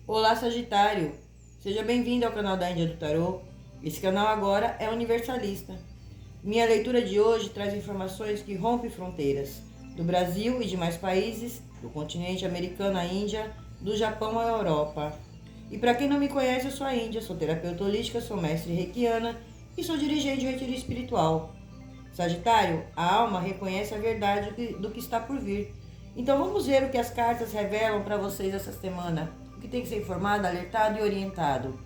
Olá, Sagitário! Seja bem-vindo ao canal da Índia do Tarô. Esse canal agora é universalista. Minha leitura de hoje traz informações que rompem fronteiras do Brasil e de mais países, do continente americano à Índia, do Japão à Europa. E para quem não me conhece, eu sou a Índia, sou terapeuta holística, sou mestre reikiana e sou dirigente de retiro espiritual. Sagitário, a alma reconhece a verdade do que está por vir. Então vamos ver o que as cartas revelam para vocês essa semana. O que tem que ser informado, alertado e orientado.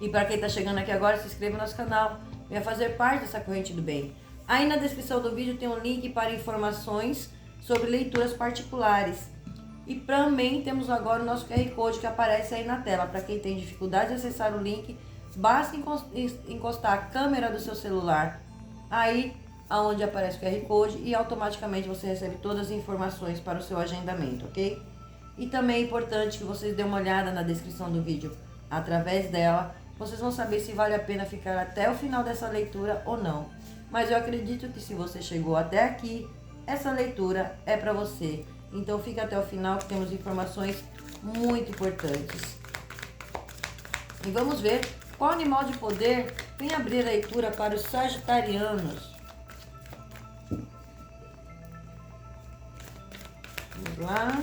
E para quem está chegando aqui agora, se inscreva no nosso canal. Venha fazer parte dessa corrente do bem. Aí na descrição do vídeo tem um link para informações sobre leituras particulares. E também temos agora o nosso QR Code que aparece aí na tela. Para quem tem dificuldade de acessar o link, basta encostar a câmera do seu celular aí aonde aparece o QR Code e automaticamente você recebe todas as informações para o seu agendamento, ok? E também é importante que vocês dêem uma olhada na descrição do vídeo. Através dela, vocês vão saber se vale a pena ficar até o final dessa leitura ou não. Mas eu acredito que se você chegou até aqui, essa leitura é para você. Então fica até o final que temos informações muito importantes. E vamos ver qual animal de poder vem abrir a leitura para os sagitarianos. Vamos lá.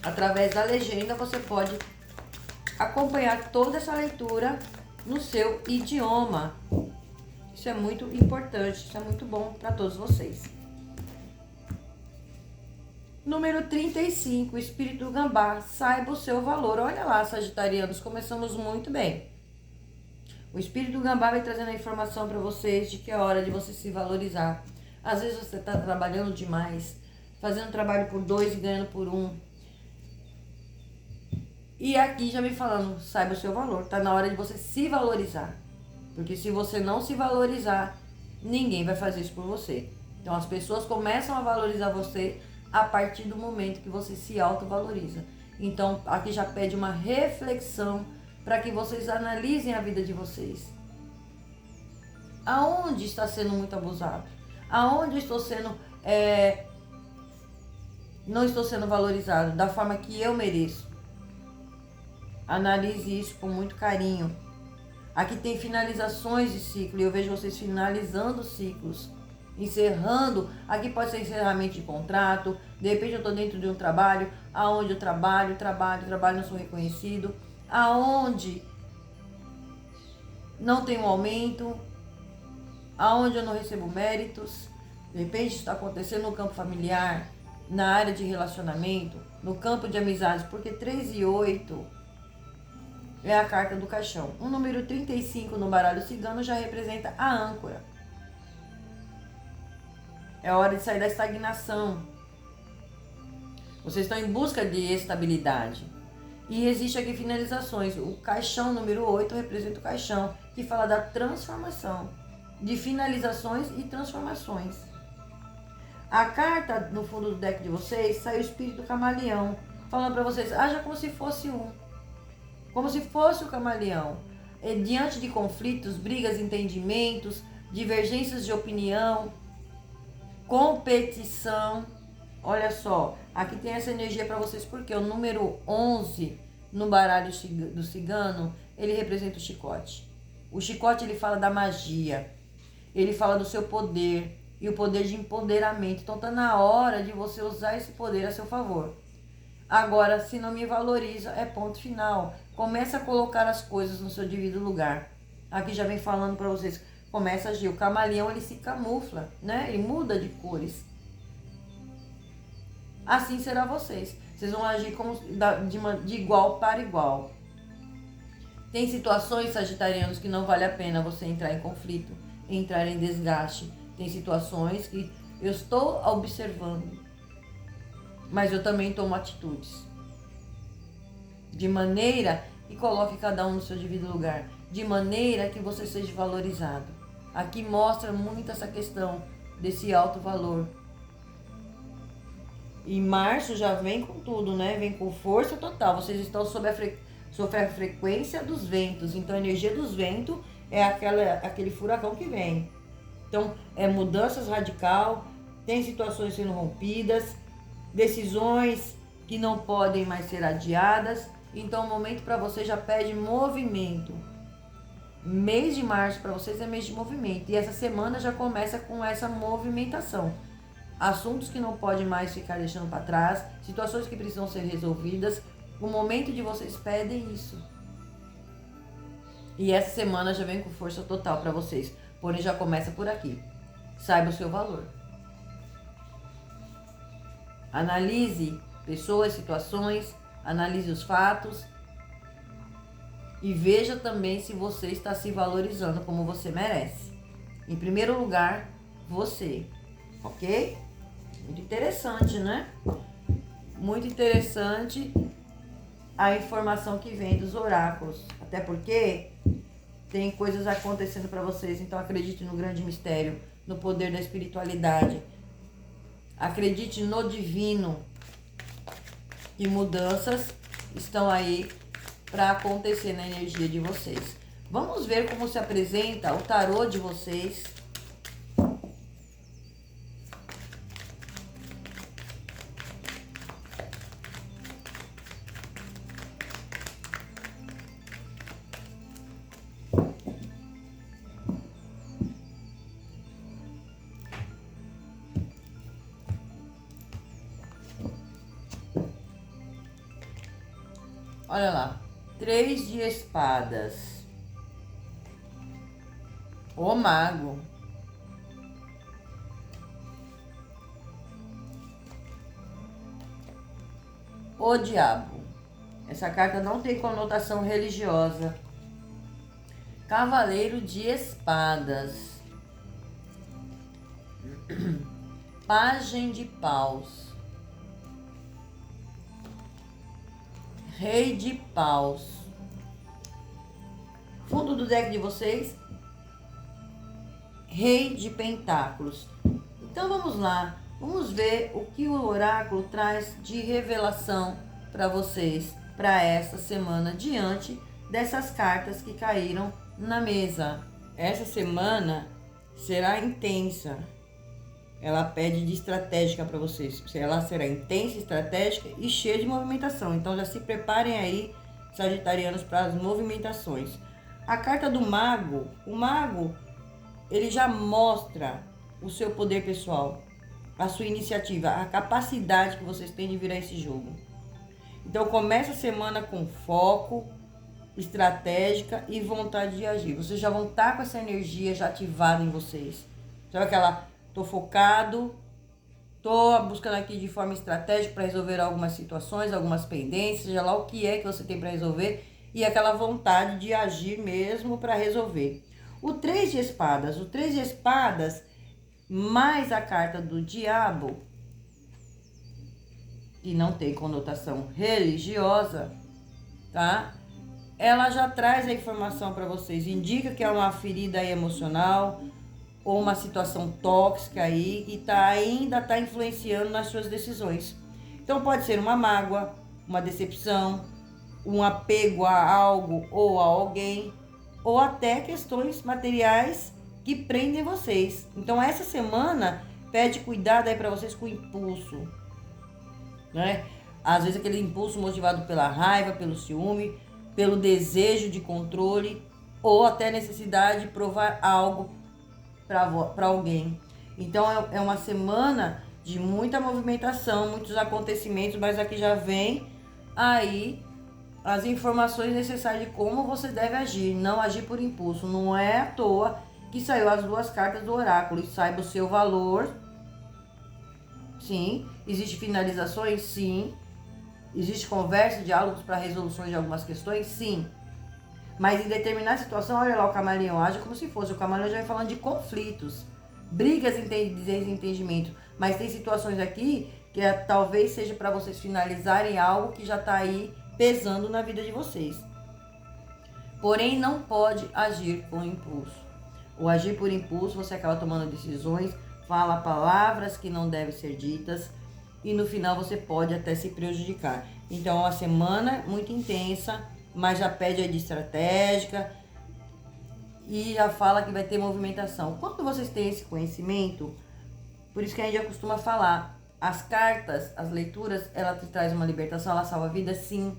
Através da legenda você pode acompanhar toda essa leitura no seu idioma. Isso é muito importante, isso é muito bom para todos vocês. Número 35, Espírito Gambá, saiba o seu valor. Olha lá, sagitarianos, começamos muito bem. O Espírito Gambá vai trazendo a informação para vocês de que é hora de você se valorizar. Às vezes você está trabalhando demais, fazendo trabalho por 2 e ganhando por 1. E aqui já me falando, saiba o seu valor. Tá na hora de você se valorizar. Porque se você não se valorizar, ninguém vai fazer isso por você. Então as pessoas começam a valorizar você a partir do momento que você se autovaloriza. Então aqui já pede uma reflexão para que vocês analisem a vida de vocês. Aonde está sendo muito abusado? Aonde eu estou sendo... não estou sendo valorizado da forma que eu mereço? Analise isso com muito carinho. Aqui tem finalizações de ciclo e eu vejo vocês finalizando ciclos, encerrando. Aqui pode ser encerramento de contrato. De repente eu estou dentro de um trabalho aonde eu trabalho, não sou reconhecido, aonde não tem um aumento, aonde eu não recebo méritos. De repente isso está acontecendo no campo familiar, na área de relacionamento, no campo de amizades, porque 3 e 8 é a carta do caixão. O número 35 no baralho cigano já representa a âncora. É hora de sair da estagnação. Vocês estão em busca de estabilidade. E existe aqui finalizações. O caixão número 8 representa o caixão, que fala da transformação, de finalizações e transformações. A carta no fundo do deck de vocês sai o espírito camaleão, falando para vocês, haja como se fosse como se fosse o camaleão, diante de conflitos, brigas, entendimentos, divergências de opinião, competição. Olha só, aqui tem essa energia para vocês, porque o número 11 no baralho do cigano, ele representa o chicote. O chicote, ele fala da magia, ele fala do seu poder e o poder de empoderamento. Então tá na hora de você usar esse poder a seu favor. Agora, se não me valoriza, é ponto final. Começa a colocar as coisas no seu devido lugar. Aqui já vem falando para vocês, começa a agir. O camaleão, ele se camufla, né? Ele muda de cores. Assim será vocês. Vocês vão agir como de igual para igual. Tem situações, sagitarianos, que não vale a pena você entrar em conflito, entrar em desgaste. Tem situações que eu estou observando, mas eu também tomo atitudes. De maneira que coloque cada um no seu devido lugar. De maneira que você seja valorizado. Aqui mostra muito essa questão desse alto valor. E março já vem com tudo, né? Vem com força total. Vocês estão sob a frequência dos ventos. Então a energia dos ventos é aquele furacão que vem. Então é mudanças radical, tem situações sendo rompidas, decisões que não podem mais ser adiadas. Então o momento para você já pede movimento. Mês de março para vocês é mês de movimento. E essa semana já começa com essa movimentação. Assuntos que não podem mais ficar deixando para trás, situações que precisam ser resolvidas. O momento de vocês pedem isso. E essa semana já vem com força total para vocês. Porém já começa por aqui. Saiba o seu valor. Analise pessoas, situações, analise os fatos e veja também se você está se valorizando como você merece. Em primeiro lugar, você, ok? Muito interessante, né? Muito interessante a informação que vem dos oráculos, até porque tem coisas acontecendo para vocês, então acredite no grande mistério, no poder da espiritualidade. Acredite no divino. E mudanças estão aí para acontecer na energia de vocês. Vamos ver como se apresenta o tarô de vocês. Olha lá, 3 de espadas, o mago, o diabo. Essa carta não tem conotação religiosa. Cavaleiro de espadas, Pagem de paus, Rei de paus. Fundo do deck de vocês, Rei de pentáculos. Então vamos lá, vamos ver o que o oráculo traz de revelação para vocês para essa semana diante dessas cartas que caíram na mesa. Essa semana será intensa. Ela pede de estratégica para vocês. Ela será intensa, estratégica e cheia de movimentação. Então já se preparem aí, sagitarianos, para as movimentações. A carta do mago, o mago, ele já mostra o seu poder pessoal, a sua iniciativa, a capacidade que vocês têm de virar esse jogo. Então começa a semana com foco, estratégica e vontade de agir. Vocês já vão estar com essa energia já ativada em vocês. Sabe aquela... Tô focado, tô buscando aqui de forma estratégica para resolver algumas situações, algumas pendências, seja lá o que é que você tem para resolver, e aquela vontade de agir mesmo para resolver. O 3 de espadas, o 3 de espadas mais a carta do diabo, que não tem conotação religiosa, tá? Ela já traz a informação para vocês, indica que é uma ferida emocional, ou uma situação tóxica aí e ainda está influenciando nas suas decisões. Então pode ser uma mágoa, uma decepção, um apego a algo ou a alguém, ou até questões materiais que prendem vocês. Então essa semana pede cuidado aí para vocês com o impulso, né? Às vezes aquele impulso motivado pela raiva, pelo ciúme, pelo desejo de controle ou até necessidade de provar algo para alguém. Então é uma semana de muita movimentação, muitos acontecimentos, mas aqui já vem aí as informações necessárias de como você deve agir, não agir por impulso. Não é à toa que saiu as 2 cartas do oráculo. E saiba o seu valor. Sim. Existe finalizações? Sim. Existe conversa, diálogos para resoluções de algumas questões? Sim. Mas em determinada situação, olha lá, o camaleão age como se fosse. O camaleão já vai falando de conflitos, brigas, desentendimento. Mas tem situações aqui que talvez seja para vocês finalizarem algo que já está aí pesando na vida de vocês. Porém, não pode agir com impulso. O agir por impulso, você acaba tomando decisões, fala palavras que não devem ser ditas e no final você pode até se prejudicar. Então, é uma semana muito intensa, mas já pede aí de estratégica e já fala que vai ter movimentação. Quando vocês têm esse conhecimento, por isso que a gente já costuma falar, As cartas, as leituras, ela te traz uma libertação, ela salva a vida, sim.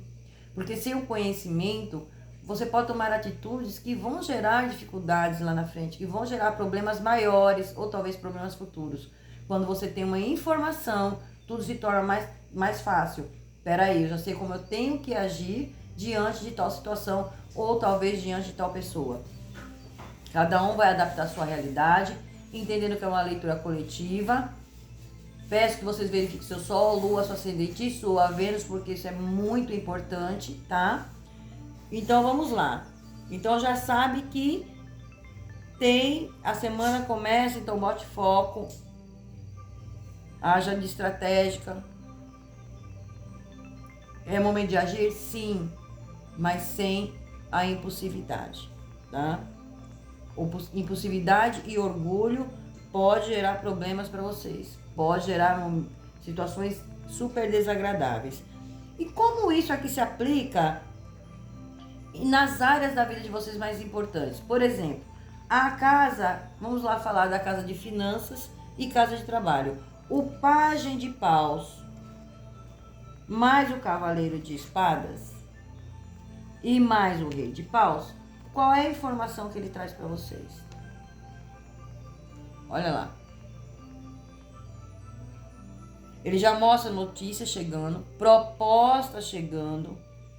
Porque sem o conhecimento, você pode tomar atitudes que vão gerar dificuldades lá na frente, que vão gerar problemas maiores ou talvez problemas futuros. Quando você tem uma informação, tudo se torna mais fácil. Peraí, eu já sei como eu tenho que agir diante de tal situação ou talvez diante de tal pessoa. Cada um vai adaptar a sua realidade, entendendo que é uma leitura coletiva. Peço que vocês verifiquem seu Sol, Lua, seu ascendente e sua Vênus, porque isso é muito importante, tá? Então vamos lá. Então já sabe que a semana começa, então bote foco, haja de estratégica. É momento de agir? Sim, mas sem a impulsividade, tá? Impulsividade e orgulho pode gerar problemas para vocês, pode gerar situações super desagradáveis. E como isso aqui se aplica nas áreas da vida de vocês mais importantes? Por exemplo, a casa, vamos lá falar da casa de finanças e casa de trabalho. O pajem de paus mais o cavaleiro de espadas e mais o rei de paus, qual é a informação que ele traz para vocês? Olha lá. Ele já mostra notícias chegando, propostas chegando,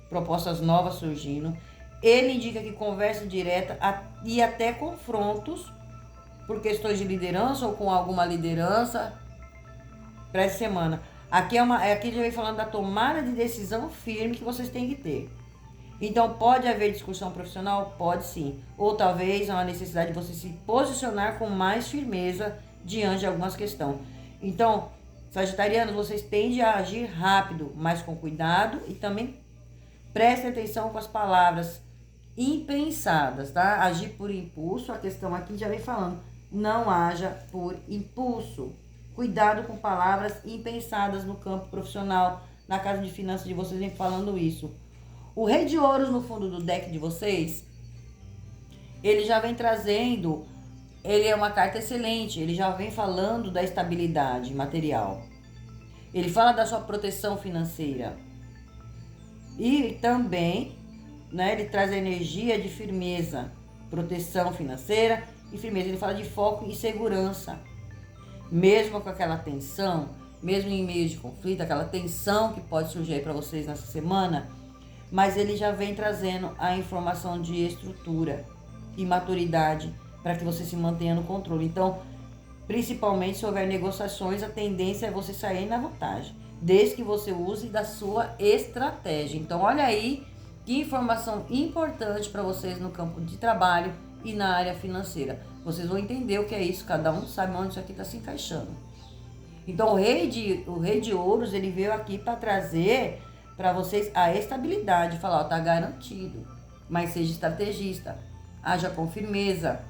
propostas novas surgindo. Ele indica que conversa direta e até confrontos por questões de liderança ou com alguma liderança para essa semana. Aqui já vem falando da tomada de decisão firme que vocês têm que ter. Então, pode haver discussão profissional? Pode sim. Ou talvez há uma necessidade de você se posicionar com mais firmeza diante de algumas questões. Então, sagitarianos, vocês tendem a agir rápido, mas com cuidado e também prestem atenção com as palavras impensadas, tá? Agir por impulso, a questão aqui já vem falando, não haja por impulso. Cuidado com palavras impensadas no campo profissional, na casa de finanças de vocês vem falando isso. O rei de ouros no fundo do deck de vocês, ele já vem trazendo, ele é uma carta excelente, ele já vem falando da estabilidade material. Ele fala da sua proteção financeira. E também, né, ele traz a energia de firmeza, proteção financeira e firmeza. Ele fala de foco e segurança. Mesmo com aquela tensão, mesmo em meio de conflito, aquela tensão que pode surgir aí para vocês nessa semana, mas ele já vem trazendo a informação de estrutura e maturidade para que você se mantenha no controle. Então, principalmente se houver negociações, a tendência é você sair na vantagem, desde que você use da sua estratégia. Então, olha aí que informação importante para vocês no campo de trabalho e na área financeira. Vocês vão entender o que é isso, cada um sabe onde isso aqui está se encaixando. Então, o rei de ouros, ele veio aqui para trazer para vocês a estabilidade, falar, ó, tá garantido, mas seja estrategista, haja com firmeza,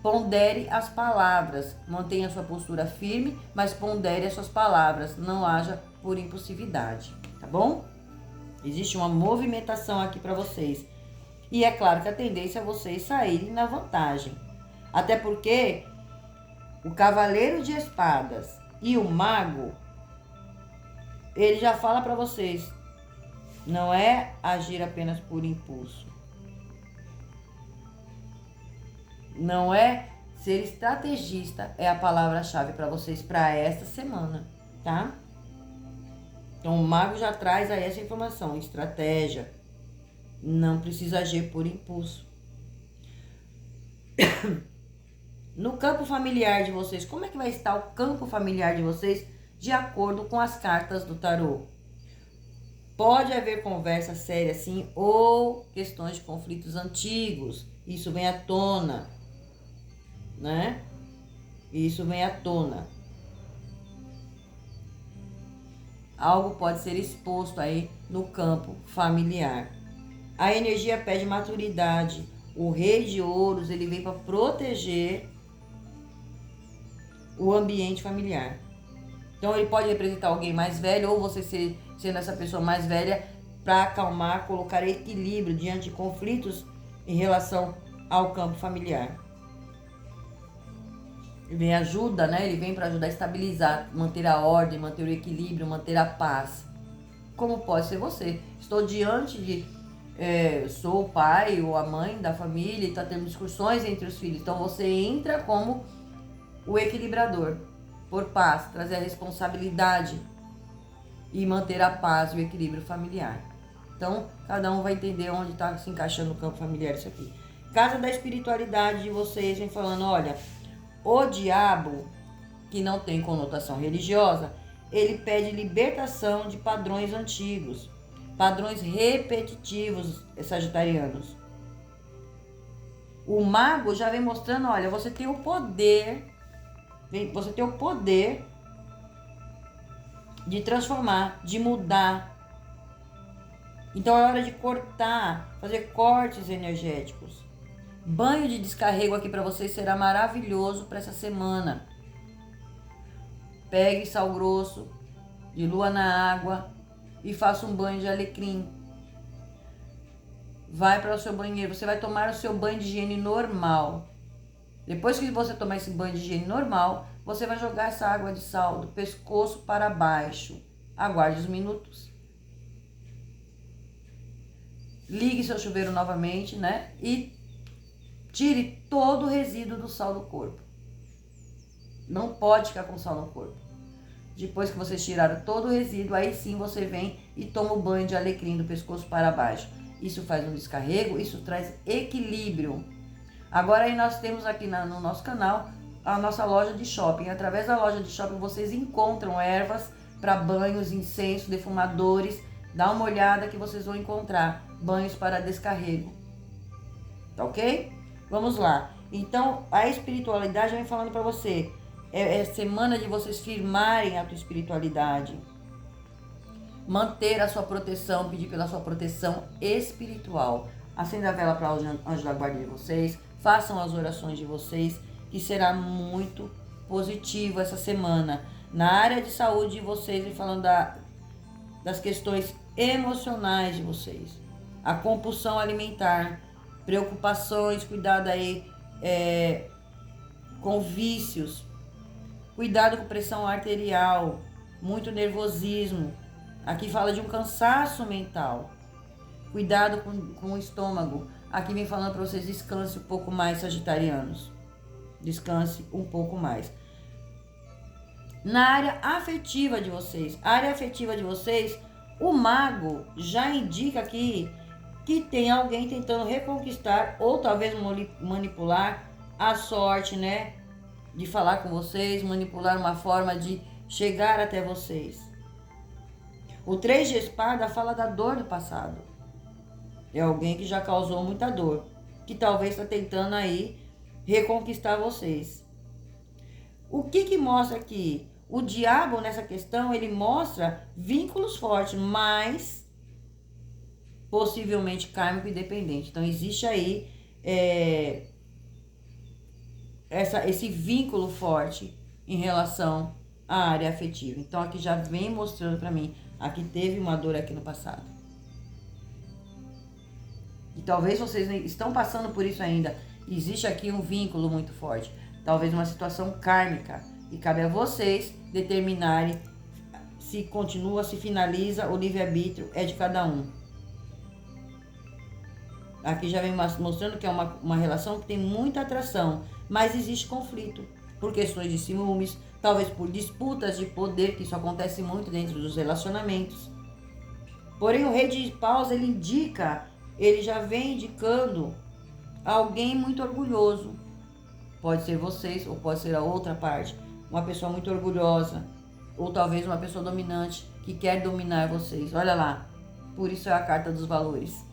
pondere as palavras, mantenha sua postura firme, mas pondere as suas palavras, não haja por impulsividade, tá bom? Existe uma movimentação aqui para vocês. E é claro que a tendência é vocês saírem na vantagem. Até porque o cavaleiro de espadas e o mago, ele já fala para vocês, não é agir apenas por impulso. Não é ser estrategista, é a palavra-chave para vocês para esta semana, tá? Então o mago já traz aí essa informação, estratégia. Não precisa agir por impulso. No campo familiar de vocês, como é que vai estar o campo familiar de vocês de acordo com as cartas do tarô? Pode haver conversa séria sim, ou questões de conflitos antigos. Isso vem à tona, né? Isso vem à tona. Algo pode ser exposto aí no campo familiar. A energia pede maturidade. O rei de ouros, ele vem para proteger o ambiente familiar. Então, ele pode representar alguém mais velho ou você sendo essa pessoa mais velha para acalmar, colocar equilíbrio diante de conflitos em relação ao campo familiar. Ele vem ajuda, né? Ele vem para ajudar a estabilizar, manter a ordem, manter o equilíbrio, manter a paz. Como pode ser você? Estou diante de... sou o pai ou a mãe da família e está tendo discussões entre os filhos. Então você entra como o equilibrador, por paz, trazer a responsabilidade e manter a paz e o equilíbrio familiar. Então, cada um vai entender onde está se encaixando no campo familiar isso aqui. Casa da espiritualidade de vocês vem falando, olha, o diabo, que não tem conotação religiosa, ele pede libertação de padrões antigos, padrões repetitivos sagitarianos. O mago já vem mostrando, olha, você tem o poder de transformar, de mudar. Então é hora de cortar, fazer cortes energéticos. Banho de descarrego aqui para vocês será maravilhoso para essa semana. Pegue sal grosso, dilua na água e faça um banho de alecrim. Vai para o seu banheiro, você vai tomar o seu banho de higiene normal. Depois que você tomar esse banho de higiene normal, você vai jogar essa água de sal do pescoço para baixo. Aguarde os minutos. Ligue seu chuveiro novamente, né? E tire todo o resíduo do sal do corpo. Não pode ficar com sal no corpo. Depois que vocês tiraram todo o resíduo, aí sim você vem e toma o banho de alecrim do pescoço para baixo. Isso faz um descarrego, isso traz equilíbrio. Agora aí nós temos aqui no nosso canal a nossa loja de shopping. Através da loja de shopping vocês encontram ervas para banhos, incenso, defumadores. Dá uma olhada que vocês vão encontrar banhos para descarrego. Tá ok? Vamos lá. Então a espiritualidade vem falando para você. É semana de vocês firmarem a tua espiritualidade. Manter a sua proteção, pedir pela sua proteção espiritual. Acenda a vela para o anjo da guarda de vocês. Façam as orações de vocês, que será muito positivo essa semana. Na área de saúde de vocês, e falando das questões emocionais de vocês. A compulsão alimentar, preocupações, cuidado aí com vícios. Cuidado com pressão arterial, muito nervosismo. Aqui fala de um cansaço mental. Cuidado com o estômago. Aqui vem falando para vocês, descanse um pouco mais, sagitarianos. Descanse um pouco mais. Na área afetiva de vocês, o mago já indica aqui que tem alguém tentando reconquistar ou talvez manipular a sorte, né? De falar com vocês, manipular uma forma de chegar até vocês. O 3 de espada fala da dor do passado. É alguém que já causou muita dor, que talvez está tentando aí reconquistar vocês. O que mostra aqui? O diabo nessa questão, ele mostra vínculos fortes, mas possivelmente kármico e dependente. Então existe aí esse vínculo forte em relação à área afetiva. Então aqui já vem mostrando para mim, aqui teve uma dor aqui no passado. E talvez vocês estão passando por isso ainda. Existe aqui um vínculo muito forte. Talvez uma situação kármica. E cabe a vocês determinarem se continua, se finaliza, o livre-arbítrio é de cada um. Aqui já vem mostrando que é uma relação que tem muita atração, mas existe conflito por questões de ciúmes, talvez por disputas de poder, que isso acontece muito dentro dos relacionamentos. Porém, o rei de paus, ele já vem indicando alguém muito orgulhoso. Pode ser vocês ou pode ser a outra parte. Uma pessoa muito orgulhosa ou talvez uma pessoa dominante que quer dominar vocês. Olha lá, por isso é a carta dos valores.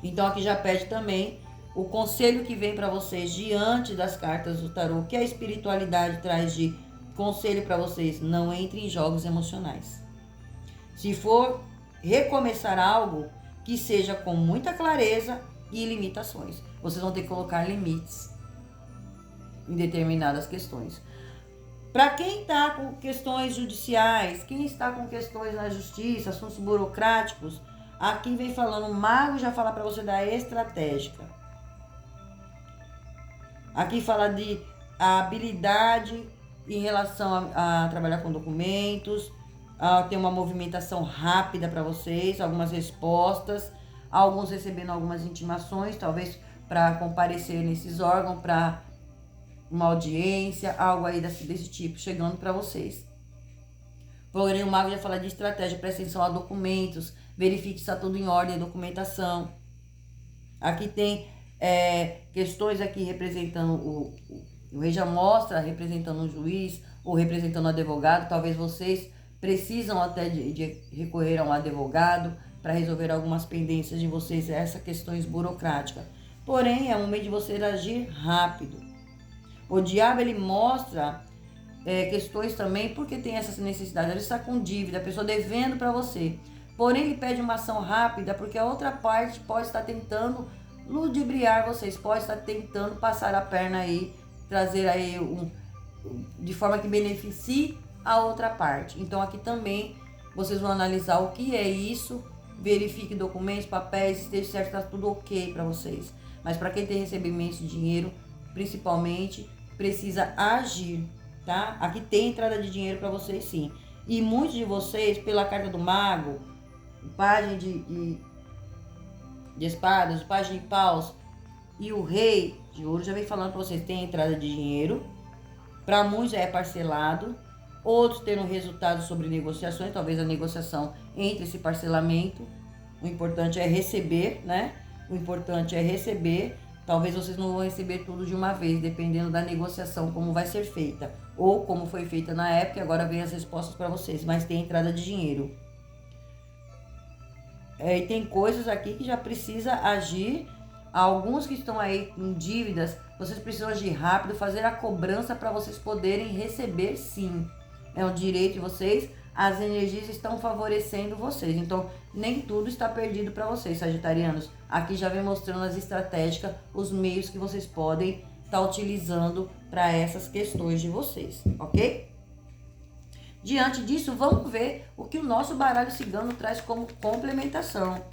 Então aqui já pede também o conselho que vem para vocês diante das cartas do tarô, que a espiritualidade traz de conselho para vocês. Não entre em jogos emocionais. Se for recomeçar algo, que seja com muita clareza e limitações. Vocês vão ter que colocar limites em determinadas questões. Para quem está com questões judiciais, quem está com questões na justiça, assuntos burocráticos, aqui vem falando, o mago já fala para você da estratégica. Aqui fala de a habilidade em relação a trabalhar com documentos, tem uma movimentação rápida para vocês, algumas respostas, alguns recebendo algumas intimações, talvez para comparecer nesses órgãos, para uma audiência, algo aí desse tipo, chegando para vocês. Porém, o mago já fala de estratégia, presta atenção a documentos, verifique se está tudo em ordem, a documentação. Aqui tem questões aqui representando o rei já mostra, representando um juiz ou representando um advogado. Talvez vocês precisam até de recorrer a um advogado para resolver algumas pendências de vocês, essas questões burocráticas. Porém, é um meio de você agir rápido. O diabo, ele mostra questões também, porque tem essas necessidades. Ele está com dívida, a pessoa devendo para você. Porém, ele pede uma ação rápida, porque a outra parte pode estar tentando ludibriar vocês, pode estar tentando passar a perna aí, trazer aí de forma que beneficie a outra parte. Então, aqui também vocês vão analisar o que é isso, verifique documentos, papéis, esteja certo, está tudo ok para vocês. Mas para quem tem recebimento de dinheiro, principalmente, precisa agir, tá? Aqui tem entrada de dinheiro para vocês, sim. E muitos de vocês, pela carta do mago, página de espadas, página de paus e o rei de ouro, já vem falando para vocês, tem entrada de dinheiro. Para muitos é parcelado, outros terão resultado sobre negociações, talvez a negociação entre esse parcelamento. O importante é receber, né? O importante é receber. Talvez vocês não vão receber tudo de uma vez, dependendo da negociação, como vai ser feita. Ou como foi feita na época, e agora vem as respostas para vocês. Mas tem entrada de dinheiro. E tem coisas aqui que já precisa agir. Alguns que estão aí com dívidas, vocês precisam agir rápido, fazer a cobrança para vocês poderem receber, sim. É um direito de vocês. As energias estão favorecendo vocês. Então, nem tudo está perdido para vocês, sagitarianos. Aqui já vem mostrando as estratégicas, os meios que vocês podem estar utilizando para essas questões de vocês, ok? Diante disso, vamos ver o que o nosso baralho cigano traz como complementação.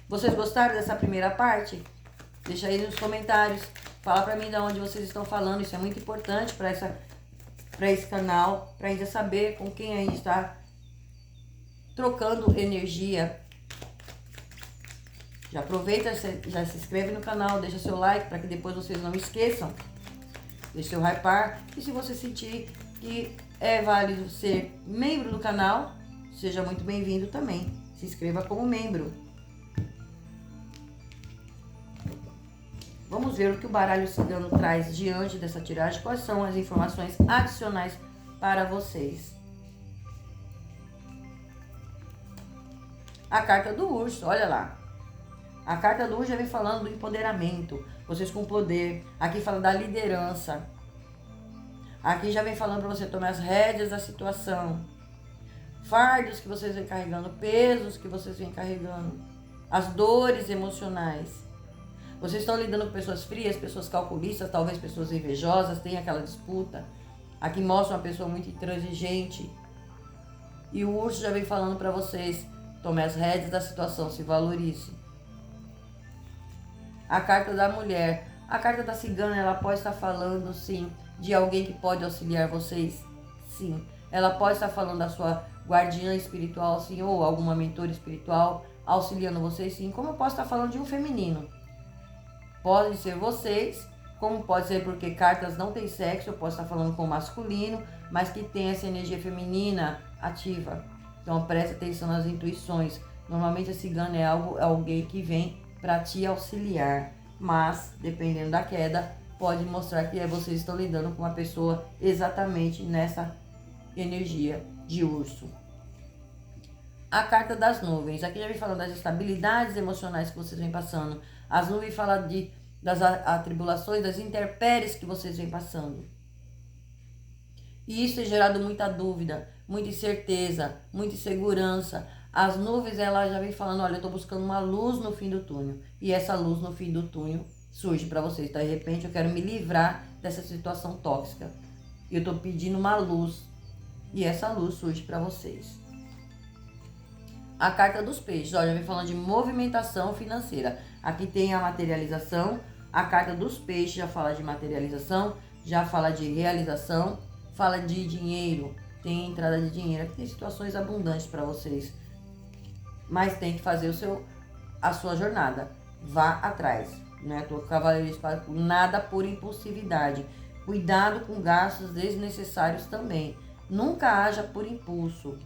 Vocês gostaram dessa primeira parte? Deixa aí nos comentários. Fala para mim de onde vocês estão falando. Isso é muito importante para esse canal, para a gente saber com quem a gente está trocando energia. Já aproveita, já se inscreve no canal, deixa seu like para que depois vocês não esqueçam. Deixa seu hypar. E se você sentir que é válido ser membro do canal, seja muito bem-vindo também. Se inscreva como membro. Vamos ver o que o baralho cigano traz diante dessa tiragem. Quais são as informações adicionais para vocês? A carta do urso, olha lá. A carta do urso já vem falando do empoderamento. Vocês com poder. Aqui fala da liderança. Aqui já vem falando para você tomar as rédeas da situação. Fardos que vocês vêm carregando, pesos que vocês vêm carregando. As dores emocionais. Vocês estão lidando com pessoas frias, pessoas calculistas, talvez pessoas invejosas, tem aquela disputa. Aqui mostra uma pessoa muito intransigente. E o urso já vem falando para vocês, tome as rédeas da situação, se valorize. A carta da mulher. A carta da cigana, ela pode estar falando, sim, de alguém que pode auxiliar vocês. Sim. Ela pode estar falando da sua guardiã espiritual, sim, ou alguma mentora espiritual auxiliando vocês, sim. Como eu posso estar falando de um feminino. Podem ser vocês, como pode ser porque cartas não têm sexo, eu posso estar falando com o masculino, mas que tem essa energia feminina ativa. Então preste atenção nas intuições. Normalmente a cigana é alguém que vem para te auxiliar, mas dependendo da queda, pode mostrar que vocês estão lidando com uma pessoa exatamente nessa energia de urso. A carta das nuvens. Aqui já vem falando das estabilidades emocionais que vocês vêm passando. As nuvens falam das atribulações, das intempéries que vocês vêm passando. E isso tem gerado muita dúvida, muita incerteza, muita insegurança. As nuvens, ela já vem falando, olha, eu estou buscando uma luz no fim do túnel. E essa luz no fim do túnel surge para vocês. De repente, eu quero me livrar dessa situação tóxica. E eu estou pedindo uma luz. E essa luz surge para vocês. A carta dos peixes, olha, vem falando de movimentação financeira. Aqui tem a materialização. A carta dos peixes já fala de materialização. já fala de realização, fala de dinheiro, tem entrada de dinheiro, aqui tem situações abundantes para vocês, mas tem que fazer a sua jornada, vá atrás, né? Tô com o Cavaleiro de Espadas, nada por impulsividade, cuidado com gastos desnecessários também, nunca haja por impulso.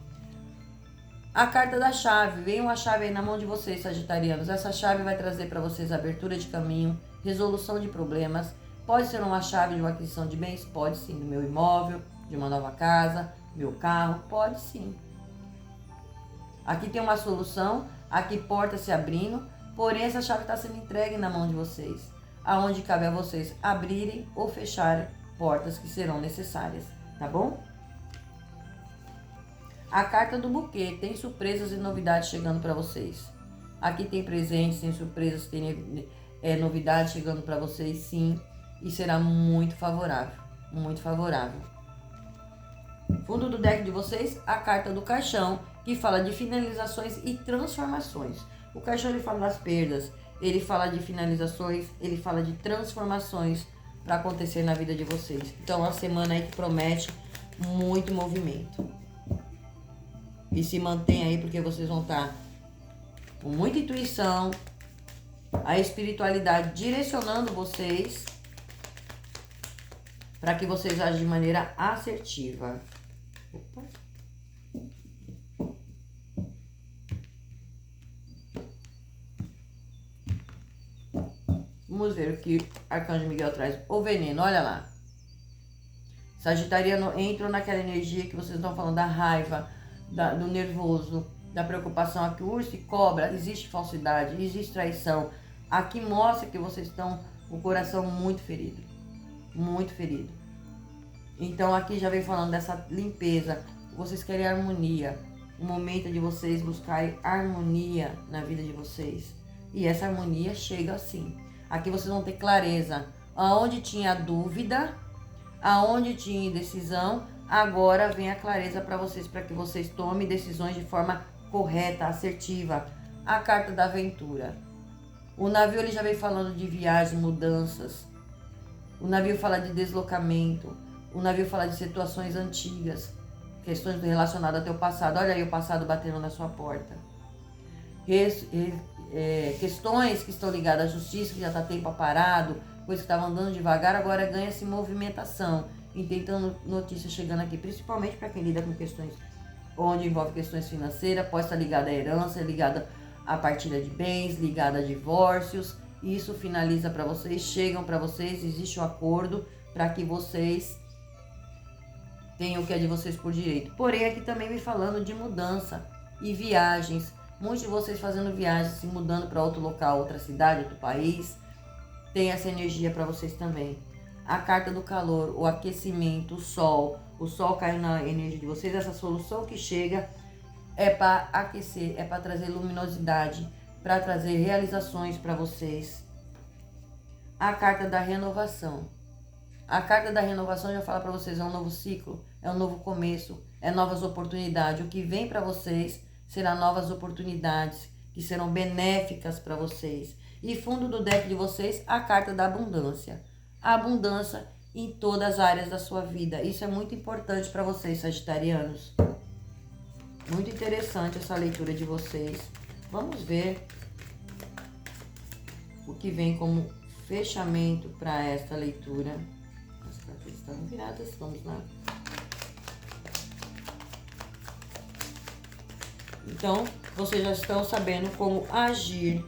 A carta da chave, vem uma chave aí na mão de vocês, sagitarianos, essa chave vai trazer para vocês abertura de caminho, resolução de problemas, pode ser uma chave de uma aquisição de bens, pode sim, do meu imóvel, de uma nova casa, meu carro, pode sim. Aqui tem uma solução, aqui porta se abrindo, porém essa chave está sendo entregue na mão de vocês, aonde cabe a vocês abrirem ou fecharem portas que serão necessárias, tá bom? A carta do buquê, tem surpresas e novidades chegando para vocês. Aqui tem presentes, tem surpresas, tem novidades chegando para vocês, sim, e será muito favorável, muito favorável. Fundo do deck de vocês, a carta do caixão, que fala de finalizações e transformações. O caixão ele fala das perdas, ele fala de finalizações, ele fala de transformações para acontecer na vida de vocês. Então, uma semana aí que promete muito movimento. E se mantém aí porque vocês vão estar com muita intuição, a espiritualidade direcionando vocês para que vocês ajam de maneira assertiva. Opa. Vamos ver o que Arcanjo Miguel traz. O veneno, olha lá. Sagitariano, entram naquela energia que vocês estão falando, da raiva, do nervoso, da preocupação. Aqui urso e cobra, existe falsidade, existe traição. Aqui mostra que vocês estão com o coração muito ferido. Muito ferido. Então aqui já vem falando dessa limpeza. Vocês querem harmonia. O momento de vocês buscarem harmonia na vida de vocês. E essa harmonia chega assim. Aqui vocês vão ter clareza. Aonde tinha dúvida, aonde tinha indecisão, agora vem a clareza para vocês, para que vocês tomem decisões de forma correta, assertiva. A carta da aventura. O navio ele já vem falando de viagens, mudanças. O navio fala de deslocamento. O navio fala de situações antigas, questões relacionadas ao teu passado. Olha aí o passado batendo na sua porta. Questões que estão ligadas à justiça, que já está tempo parado, coisas que estavam andando devagar, agora ganha-se movimentação. E tentando notícias chegando aqui, principalmente para quem lida com questões onde envolve questões financeiras, pode estar ligada à herança, ligada à partilha de bens, ligada a divórcios. Isso finaliza para vocês, chegam para vocês, existe um acordo para que vocês tenham o que é de vocês por direito. Porém, aqui também me falando de mudança e viagens. Muitos de vocês fazendo viagens, se mudando para outro local, outra cidade, outro país. Tem essa energia para vocês também. A carta do calor, o aquecimento, o sol caiu na energia de vocês. Essa solução que chega é para aquecer, é para trazer luminosidade, para trazer realizações para vocês. A carta da renovação. A carta da renovação já fala para vocês, é um novo ciclo, é um novo começo, é novas oportunidades. O que vem para vocês será novas oportunidades que serão benéficas para vocês. E fundo do deck de vocês, a carta da abundância. A abundância em todas as áreas da sua vida. Isso é muito importante para vocês, sagitarianos. Muito interessante essa leitura de vocês. Vamos ver o que vem como fechamento para esta leitura. As cartas estão viradas, vamos lá. Então, vocês já estão sabendo como agir.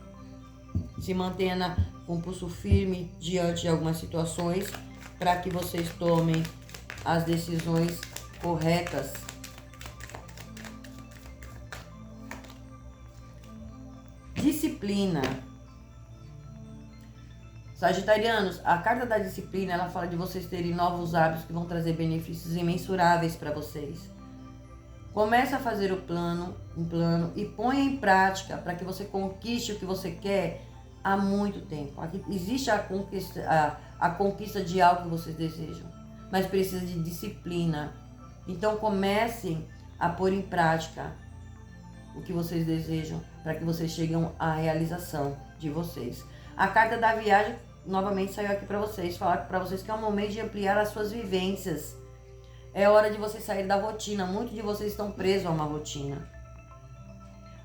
Se mantenha com pulso firme diante de algumas situações para que vocês tomem as decisões corretas. Disciplina. Sagitarianos, a carta da disciplina, ela fala de vocês terem novos hábitos que vão trazer benefícios imensuráveis para vocês. Comece a fazer um plano e ponha em prática para que você conquiste o que você quer há muito tempo. Aqui existe a conquista de algo que vocês desejam, mas precisa de disciplina. Então comecem a pôr em prática o que vocês desejam para que vocês cheguem à realização de vocês. A carta da viagem novamente saiu aqui para vocês, falar para vocês que é um momento de ampliar as suas vivências. É hora de vocês saírem da rotina. Muitos de vocês estão presos a uma rotina.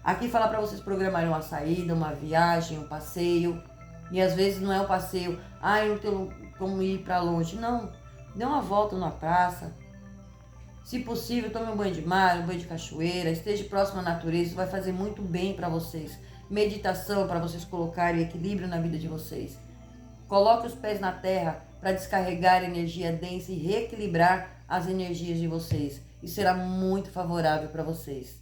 Aqui fala para vocês programarem uma saída, uma viagem, um passeio. E às vezes não é um passeio, eu não tenho como ir para longe. Não, dê uma volta na praça. Se possível, tome um banho de mar, um banho de cachoeira, esteja próximo à natureza, isso vai fazer muito bem para vocês. Meditação para vocês colocarem equilíbrio na vida de vocês. Coloque os pés na terra para descarregar energia densa e reequilibrar as energias de vocês. Isso será muito favorável para vocês.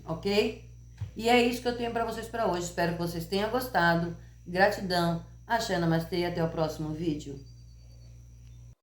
Ok? E é isso que eu tenho para vocês para hoje. Espero que vocês tenham gostado. Gratidão. Axé, namastê e até o próximo vídeo.